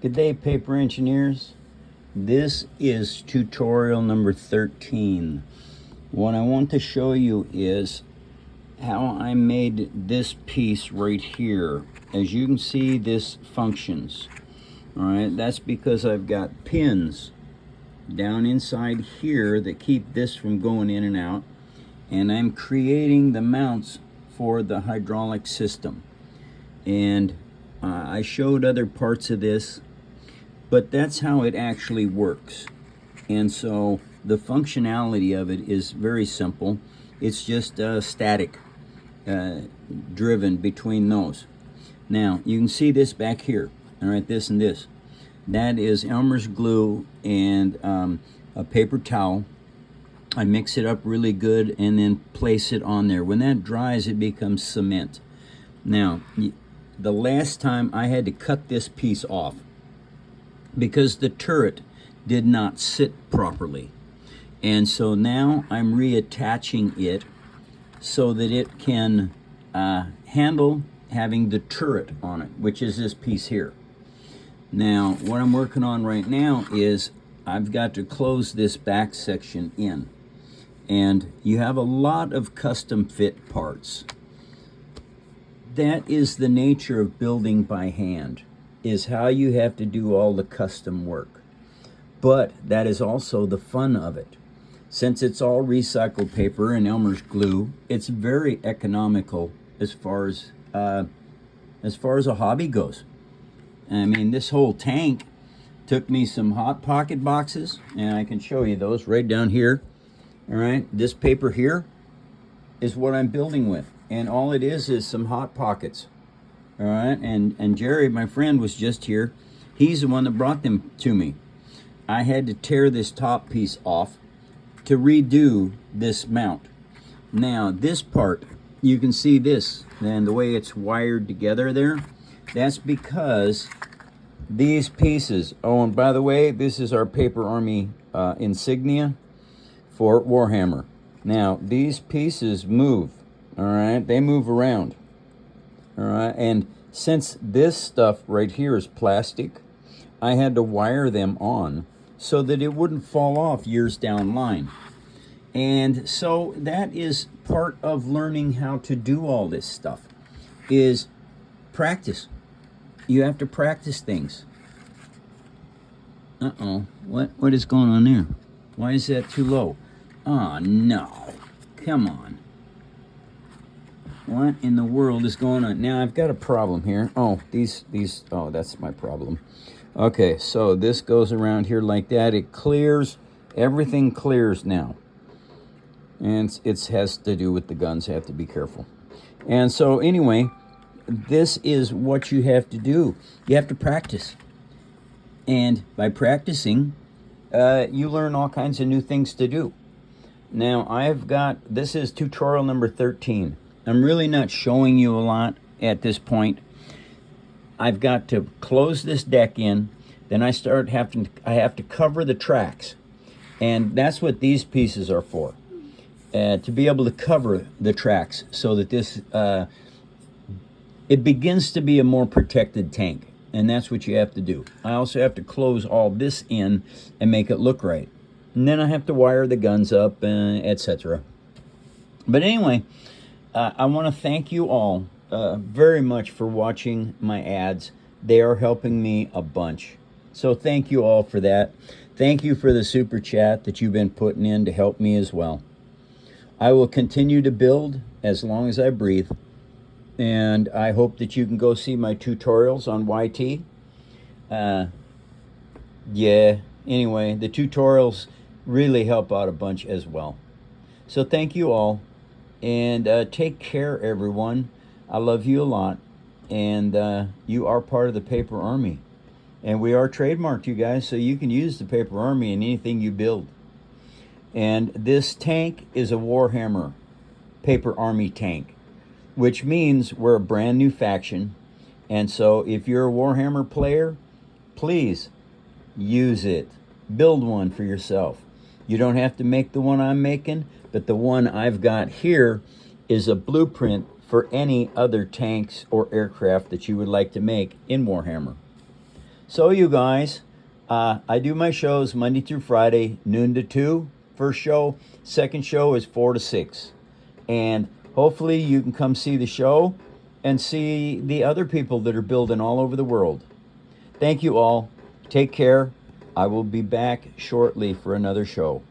Good day, paper engineers. This is tutorial number 13. What I want to show you is how I made this piece right here. As you can see, this functions. All right, that's because I've got pins down inside here that keep this from going in and out, and I'm creating the mounts for the hydraulic system. And I showed other parts of this, but that's how it actually works. And so the functionality of it is very simple. It's just static driven between those. Now you can see this back here, all right, this and this. That is Elmer's glue and a paper towel. I mix it up really good and then place it on there. When that dries, it becomes cement. Now, the last time I had to cut this piece off because the turret did not sit properly. And so now I'm reattaching it so that it can handle having the turret on it, which is this piece here. Now, what I'm working on right now is I've got to close this back section in. And you have a lot of custom fit parts. That is the nature of building by hand, is how you have to do all the custom work. But that is also the fun of it. Since it's all recycled paper and Elmer's glue, it's very economical as far as a hobby goes. I mean, this whole tank took me some Hot Pocket boxes, and I can show you those right down here. All right, this paper here is what I'm building with, and all it is some Hot Pockets. All right, and Jerry, my friend, was just here. He's the one that brought them to me. I had to tear this top piece off to redo this mount. Now, this part, you can see this, and the way it's wired together there, that's because these pieces, oh, and by the way, this is our Paper Army insignia for Warhammer. Now, these pieces move, all right? They move around. All right, and since this stuff right here is plastic, I had to wire them on so that it wouldn't fall off years down the line. And so that is part of learning how to do all this stuff, is practice. You have to practice things. Uh-oh, what is going on there? Why is that too low? Oh, no, come on. What in the world is going on? Now, I've got a problem here. Oh, oh, that's my problem. Okay, so this goes around here like that. It clears, everything clears now. And it has to do with the guns. I have to be careful. And so anyway, this is what you have to do. You have to practice. And by practicing, you learn all kinds of new things to do. Now, this is tutorial number 13. I'm really not showing you a lot at this point. I've got to close this deck in, then I have to cover the tracks. And that's what these pieces are for. To be able to cover the tracks so that this, it begins to be a more protected tank. And that's what you have to do. I also have to close all this in and make it look right. And then I have to wire the guns up, etc. But anyway, I want to thank you all very much for watching my ads. They are helping me a bunch. So thank you all for that. Thank you for the super chat that you've been putting in to help me as well. I will continue to build as long as I breathe. And I hope that you can go see my tutorials on YT. Yeah, anyway, the tutorials really help out a bunch as well. So thank you all. And take care, everyone. I love you a lot. And you are part of the Paper Army. And we are trademarked, you guys, so you can use the Paper Army in anything you build. And this tank is a Warhammer Paper Army tank, which means we're a brand new faction. And so if you're a Warhammer player, please use it. Build one for yourself. You don't have to make the one I'm making, but the one I've got here is a blueprint for any other tanks or aircraft that you would like to make in Warhammer. So you guys, I do my shows Monday through Friday, noon to 2. First show. Second show is 4 to 6. And hopefully you can come see the show and see the other people that are building all over the world. Thank you all. Take care. I will be back shortly for another show.